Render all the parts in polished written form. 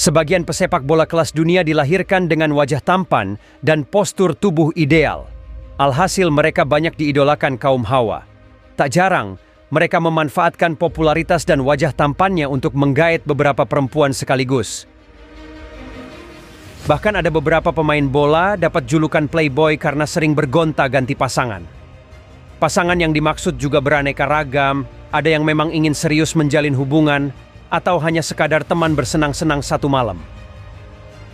Sebagian pesepak bola kelas dunia dilahirkan dengan wajah tampan dan postur tubuh ideal. Alhasil mereka banyak diidolakan kaum hawa. Tak jarang, mereka memanfaatkan popularitas dan wajah tampannya untuk menggait beberapa perempuan sekaligus. Bahkan ada beberapa pemain bola dapat julukan playboy karena sering bergonta-ganti pasangan. Pasangan yang dimaksud juga beraneka ragam, ada yang memang ingin serius menjalin hubungan, atau hanya sekadar teman bersenang-senang satu malam.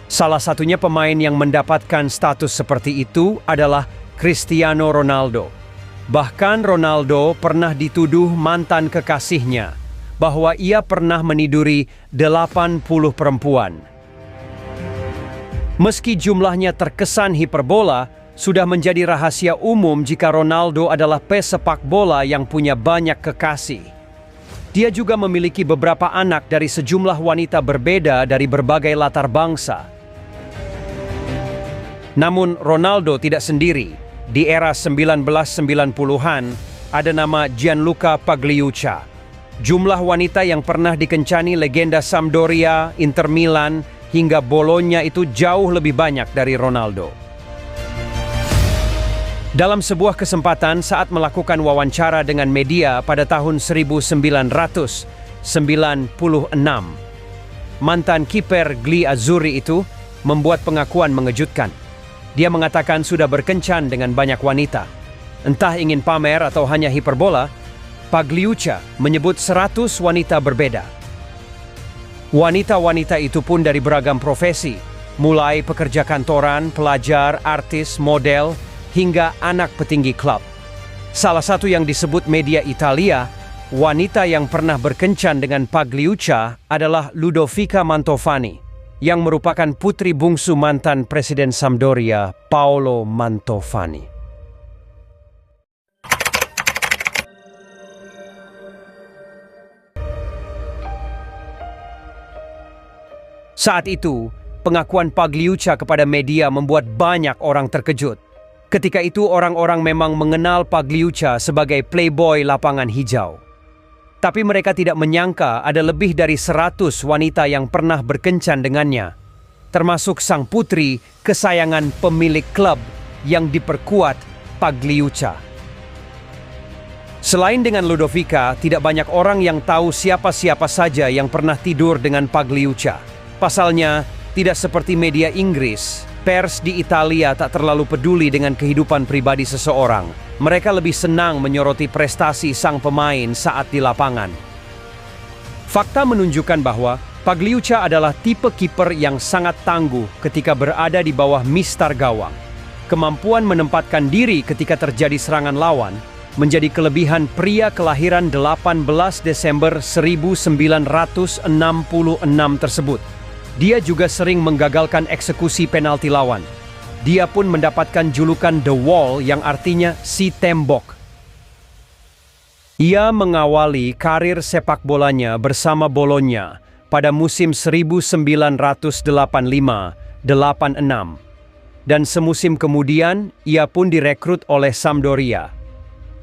Salah satunya pemain yang mendapatkan status seperti itu adalah Cristiano Ronaldo. Bahkan Ronaldo pernah dituduh mantan kekasihnya bahwa ia pernah meniduri 80 perempuan. Meski jumlahnya terkesan hiperbola, sudah menjadi rahasia umum jika Ronaldo adalah pesepak bola yang punya banyak kekasih. Dia juga memiliki beberapa anak dari sejumlah wanita berbeda dari berbagai latar bangsa. Namun Ronaldo tidak sendiri. Di era 1990-an ada nama Gianluca Pagliuca. Jumlah wanita yang pernah dikencani legenda Sampdoria, Inter Milan, hingga Bologna itu jauh lebih banyak dari Ronaldo. Dalam sebuah kesempatan saat melakukan wawancara dengan media pada tahun 1996, mantan kiper Gli Azzurri itu membuat pengakuan mengejutkan. Dia mengatakan sudah berkencan dengan banyak wanita. Entah ingin pamer atau hanya hiperbola, Pagliuca menyebut 100 wanita berbeda. Wanita-wanita itu pun dari beragam profesi, mulai pekerja kantoran, pelajar, artis, model, hingga anak petinggi klub. Salah satu yang disebut media Italia, wanita yang pernah berkencan dengan Pagliuca adalah Ludovica Mantovani, yang merupakan putri bungsu mantan Presiden Sampdoria, Paolo Mantovani. Saat itu, pengakuan Pagliuca kepada media membuat banyak orang terkejut. Ketika itu orang-orang memang mengenal Pagliuca sebagai playboy lapangan hijau. Tapi mereka tidak menyangka ada lebih dari 100 wanita yang pernah berkencan dengannya, termasuk sang putri kesayangan pemilik klub yang diperkuat, Pagliuca. Selain dengan Ludovica, tidak banyak orang yang tahu siapa-siapa saja yang pernah tidur dengan Pagliuca. Pasalnya, tidak seperti media Inggris, pers di Italia tak terlalu peduli dengan kehidupan pribadi seseorang. Mereka lebih senang menyoroti prestasi sang pemain saat di lapangan. Fakta menunjukkan bahwa Pagliuca adalah tipe kiper yang sangat tangguh ketika berada di bawah mistar gawang. Kemampuan menempatkan diri ketika terjadi serangan lawan menjadi kelebihan pria kelahiran 18 Desember 1966 tersebut. Dia juga sering menggagalkan eksekusi penalti lawan. Dia pun mendapatkan julukan The Wall yang artinya si tembok. Ia mengawali karir sepak bolanya bersama Bologna pada musim 1985-86. Dan semusim kemudian, ia pun direkrut oleh Sampdoria.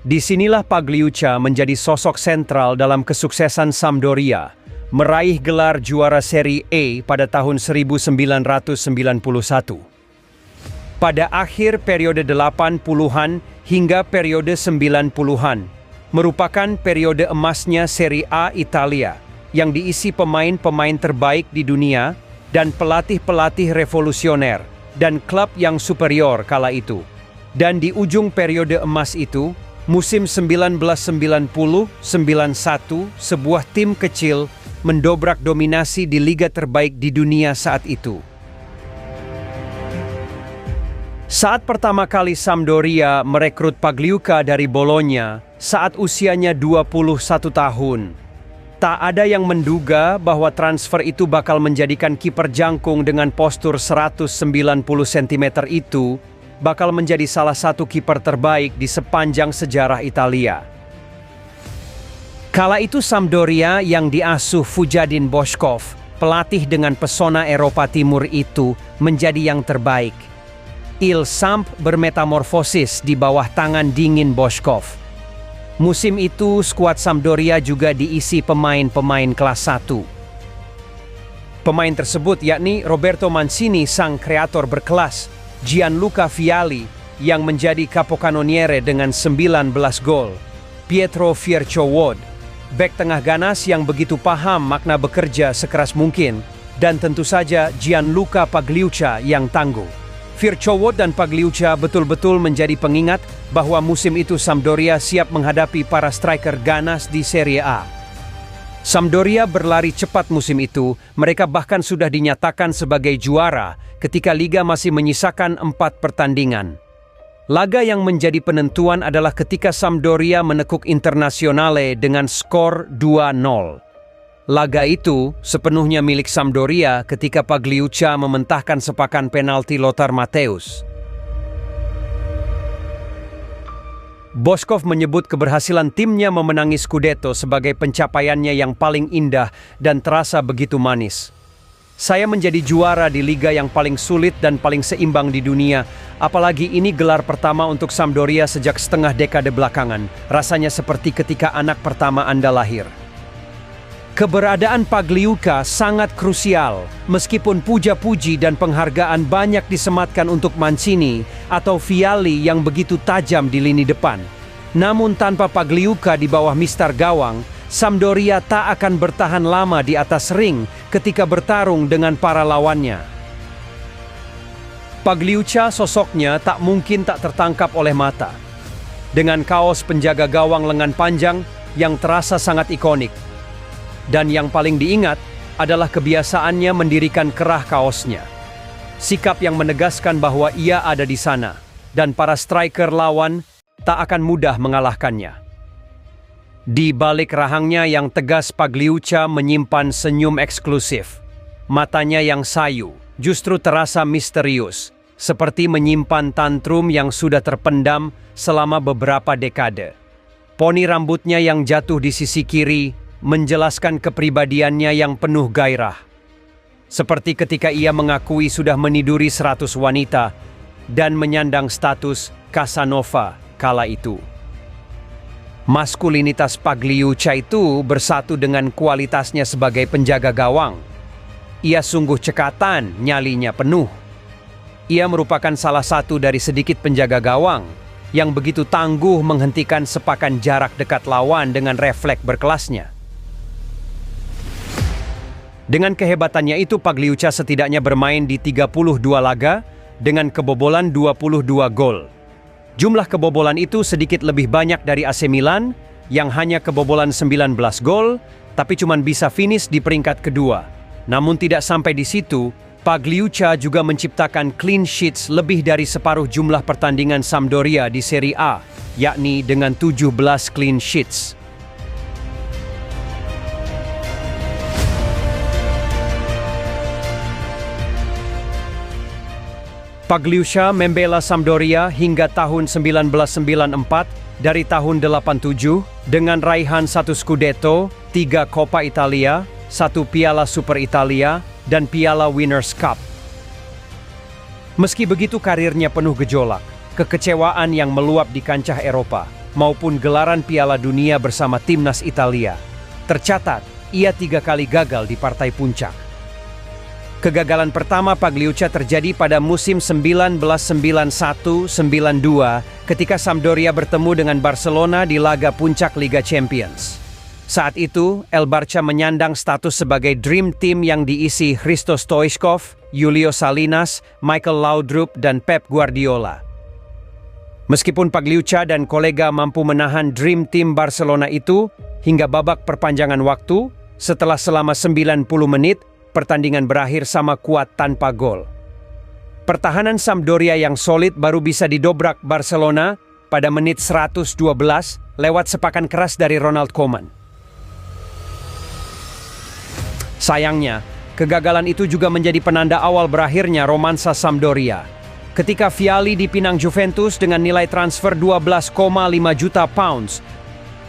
Disinilah Pagliuca menjadi sosok sentral dalam kesuksesan Sampdoria, meraih gelar juara Serie A pada tahun 1991. Pada akhir periode 80-an hingga periode 90-an, merupakan periode emasnya Serie A Italia yang diisi pemain-pemain terbaik di dunia dan pelatih-pelatih revolusioner dan klub yang superior kala itu. Dan di ujung periode emas itu, musim 1990-91, sebuah tim kecil mendobrak dominasi di liga terbaik di dunia saat itu. Saat pertama kali Sampdoria merekrut Pagliuca dari Bologna saat usianya 21 tahun, tak ada yang menduga bahwa transfer itu bakal menjadikan kiper jangkung dengan postur 190 cm itu bakal menjadi salah satu kiper terbaik di sepanjang sejarah Italia. Kala itu Sampdoria yang diasuh Vujadin Boškov, pelatih dengan pesona Eropa Timur itu, menjadi yang terbaik. Il Samp bermetamorfosis di bawah tangan dingin Boškov. Musim itu skuad Sampdoria juga diisi pemain-pemain kelas 1. Pemain tersebut yakni Roberto Mancini sang kreator berkelas, Gianluca Vialli yang menjadi capocannoniere dengan 19 gol, Pietro Virchow, bek tengah ganas yang begitu paham makna bekerja sekeras mungkin, dan tentu saja Gianluca Pagliuca yang tangguh. Virchow dan Pagliuca betul-betul menjadi pengingat bahwa musim itu Sampdoria siap menghadapi para striker ganas di Serie A. Sampdoria berlari cepat musim itu, mereka bahkan sudah dinyatakan sebagai juara ketika Liga masih menyisakan 4 pertandingan. Laga yang menjadi penentuan adalah ketika Sampdoria menekuk Internazionale dengan skor 2-0. Laga itu sepenuhnya milik Sampdoria ketika Pagliuca mementahkan sepakan penalti Lothar Matthäus. Boskov menyebut keberhasilan timnya memenangi Scudetto sebagai pencapaiannya yang paling indah dan terasa begitu manis. Saya menjadi juara di liga yang paling sulit dan paling seimbang di dunia, apalagi ini gelar pertama untuk Sampdoria sejak setengah dekade belakangan. Rasanya seperti ketika anak pertama Anda lahir. Keberadaan Pagliuca sangat krusial, meskipun puja-puji dan penghargaan banyak disematkan untuk Mancini atau Vialli yang begitu tajam di lini depan. Namun tanpa Pagliuca di bawah mistar gawang, Sampdoria tak akan bertahan lama di atas ring ketika bertarung dengan para lawannya. Pagliuca sosoknya tak mungkin tak tertangkap oleh mata. Dengan kaos penjaga gawang lengan panjang yang terasa sangat ikonik. Dan yang paling diingat adalah kebiasaannya mendirikan kerah kaosnya. Sikap yang menegaskan bahwa ia ada di sana, dan para striker lawan tak akan mudah mengalahkannya. Di balik rahangnya yang tegas, Pagliuca menyimpan senyum eksklusif. Matanya yang sayu justru terasa misterius, seperti menyimpan tantrum yang sudah terpendam selama beberapa dekade. Poni rambutnya yang jatuh di sisi kiri menjelaskan kepribadiannya yang penuh gairah. Seperti ketika ia mengakui sudah meniduri 100 wanita dan menyandang status Casanova kala itu. Maskulinitas Pagliuca itu bersatu dengan kualitasnya sebagai penjaga gawang. Ia sungguh cekatan, nyalinya penuh. Ia merupakan salah satu dari sedikit penjaga gawang yang begitu tangguh menghentikan sepakan jarak dekat lawan dengan refleks berkelasnya. Dengan kehebatannya itu, Pagliuca setidaknya bermain di 32 laga dengan kebobolan 22 gol. Jumlah kebobolan itu sedikit lebih banyak dari AC Milan yang hanya kebobolan 19 gol, tapi cuma bisa finish di peringkat kedua. Namun tidak sampai di situ, Pagliuca juga menciptakan clean sheets lebih dari separuh jumlah pertandingan Sampdoria di Serie A, yakni dengan 17 clean sheets. Pagliuca membela Sampdoria hingga tahun 1994 dari tahun 87 dengan raihan 1 Scudetto, 3 Coppa Italia, 1 Piala Super Italia, dan Piala Winners' Cup. Meski begitu, karirnya penuh gejolak, kekecewaan yang meluap di kancah Eropa, maupun gelaran Piala Dunia bersama timnas Italia. Tercatat, ia 3 kali gagal di partai puncak. Kegagalan pertama Pagliuca terjadi pada musim 1991-92 ketika Sampdoria bertemu dengan Barcelona di laga puncak Liga Champions. Saat itu, El Barça menyandang status sebagai Dream Team yang diisi Hristo Stoichkov, Julio Salinas, Michael Laudrup, dan Pep Guardiola. Meskipun Pagliuca dan kolega mampu menahan Dream Team Barcelona itu hingga babak perpanjangan waktu, setelah selama 90 menit, pertandingan berakhir sama kuat tanpa gol. Pertahanan Sampdoria yang solid baru bisa didobrak Barcelona pada menit 112 lewat sepakan keras dari Ronald Koeman. Sayangnya, kegagalan itu juga menjadi penanda awal berakhirnya romansa Sampdoria. Ketika Vialli dipinang Juventus dengan nilai transfer 12,5 juta pounds.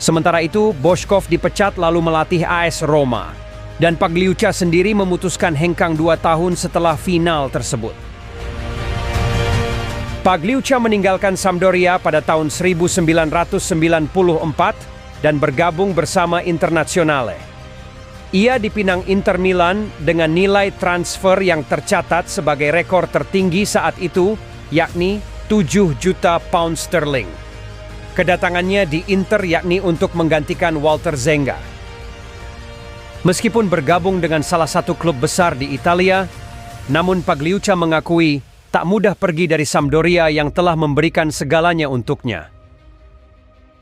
Sementara itu, Boskov dipecat lalu melatih AS Roma. Dan Pagliuca sendiri memutuskan hengkang 2 tahun setelah final tersebut. Pagliuca meninggalkan Sampdoria pada tahun 1994 dan bergabung bersama Internazionale. Ia dipinang Inter Milan dengan nilai transfer yang tercatat sebagai rekor tertinggi saat itu, yakni 7 juta pound sterling. Kedatangannya di Inter yakni untuk menggantikan Walter Zenga. Meskipun bergabung dengan salah satu klub besar di Italia, namun Pagliuca mengakui tak mudah pergi dari Sampdoria yang telah memberikan segalanya untuknya.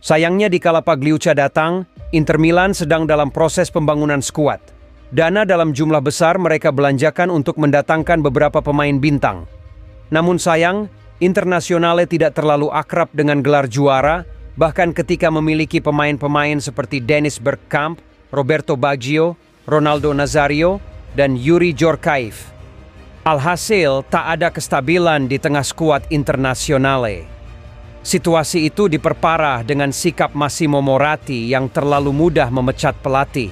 Sayangnya dikala Pagliuca datang, Inter Milan sedang dalam proses pembangunan skuad. Dana dalam jumlah besar mereka belanjakan untuk mendatangkan beberapa pemain bintang. Namun sayang, Internazionale tidak terlalu akrab dengan gelar juara, bahkan ketika memiliki pemain-pemain seperti Dennis Bergkamp, Roberto Baggio, Ronaldo Nazario, dan Yuri Djorkaeff. Alhasil, tak ada kestabilan di tengah skuad Internazionale. Situasi itu diperparah dengan sikap Massimo Moratti yang terlalu mudah memecat pelatih.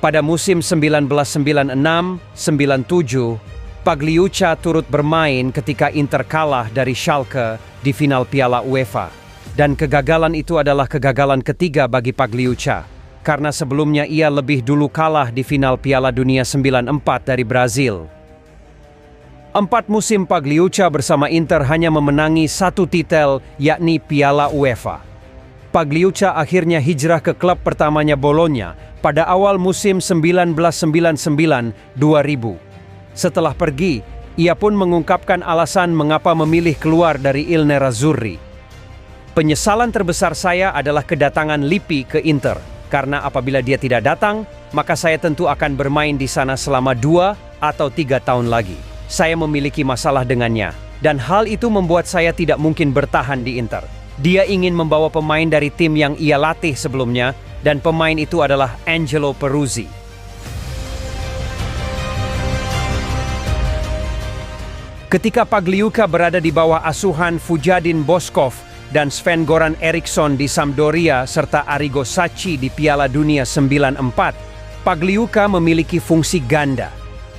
Pada musim 1996-97, Pagliuca turut bermain ketika Inter kalah dari Schalke di final Piala UEFA. Dan kegagalan itu adalah kegagalan ketiga bagi Pagliuca, karena sebelumnya ia lebih dulu kalah di final Piala Dunia 94 dari Brazil. 4 musim Pagliuca bersama Inter hanya memenangi 1 titel, yakni Piala UEFA. Pagliuca akhirnya hijrah ke klub pertamanya Bologna pada awal musim 1999-2000. Setelah pergi, ia pun mengungkapkan alasan mengapa memilih keluar dari Il Nerazzurri. Penyesalan terbesar saya adalah kedatangan Lippi ke Inter, karena apabila dia tidak datang, maka saya tentu akan bermain di sana selama 2 atau 3 tahun lagi. Saya memiliki masalah dengannya, dan hal itu membuat saya tidak mungkin bertahan di Inter. Dia ingin membawa pemain dari tim yang ia latih sebelumnya, dan pemain itu adalah Angelo Peruzzi. Ketika Pagliuca berada di bawah asuhan Fujadin Boskov dan Sven-Goran Eriksson di Sampdoria serta Arrigo Sacchi di Piala Dunia 94, Pagliuca memiliki fungsi ganda.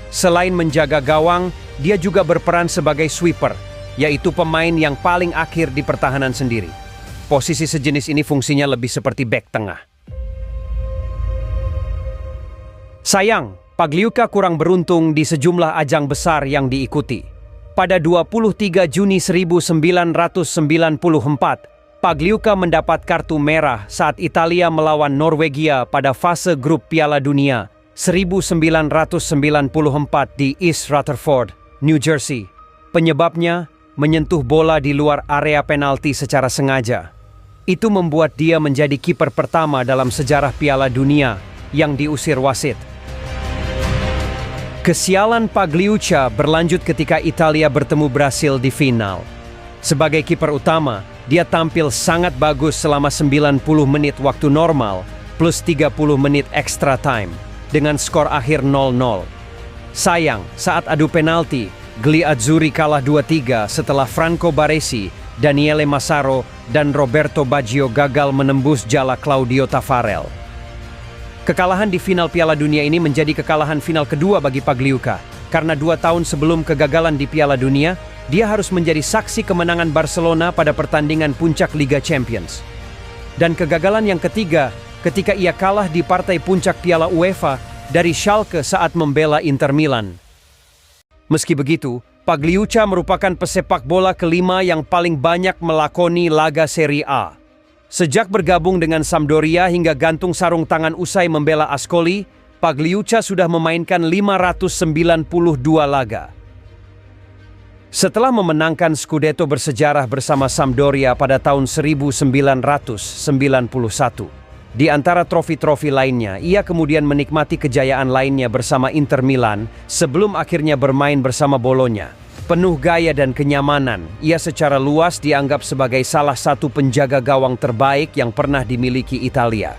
Selain menjaga gawang, dia juga berperan sebagai sweeper, yaitu pemain yang paling akhir di pertahanan sendiri. Posisi sejenis ini fungsinya lebih seperti bek tengah. Sayang, Pagliuca kurang beruntung di sejumlah ajang besar yang diikuti. Pada 23 Juni 1994, Pagliuca mendapat kartu merah saat Italia melawan Norwegia pada fase grup Piala Dunia 1994 di East Rutherford, New Jersey. Penyebabnya menyentuh bola di luar area penalti secara sengaja. Itu membuat dia menjadi kiper pertama dalam sejarah Piala Dunia yang diusir wasit. Kesialan Pagliuca berlanjut ketika Italia bertemu Brasil di final. Sebagai kiper utama, dia tampil sangat bagus selama 90 menit waktu normal plus 30 menit extra time dengan skor akhir 0-0. Sayang, saat adu penalti, Gli Azzurri kalah 2-3 setelah Franco Baresi, Daniele Massaro, dan Roberto Baggio gagal menembus jala Claudio Taffarel. Kekalahan di final Piala Dunia ini menjadi kekalahan final kedua bagi Pagliuca, karena 2 tahun sebelum kegagalan di Piala Dunia, dia harus menjadi saksi kemenangan Barcelona pada pertandingan puncak Liga Champions. Dan kegagalan yang ketiga, ketika ia kalah di partai puncak Piala UEFA dari Schalke saat membela Inter Milan. Meski begitu, Pagliuca merupakan pesepak bola kelima yang paling banyak melakoni laga Serie A. Sejak bergabung dengan Sampdoria hingga gantung sarung tangan usai membela Ascoli, Pagliuca sudah memainkan 592 laga. Setelah memenangkan Scudetto bersejarah bersama Sampdoria pada tahun 1991, di antara trofi-trofi lainnya, ia kemudian menikmati kejayaan lainnya bersama Inter Milan sebelum akhirnya bermain bersama Bologna. Penuh gaya dan kenyamanan, ia secara luas dianggap sebagai salah satu penjaga gawang terbaik yang pernah dimiliki Italia.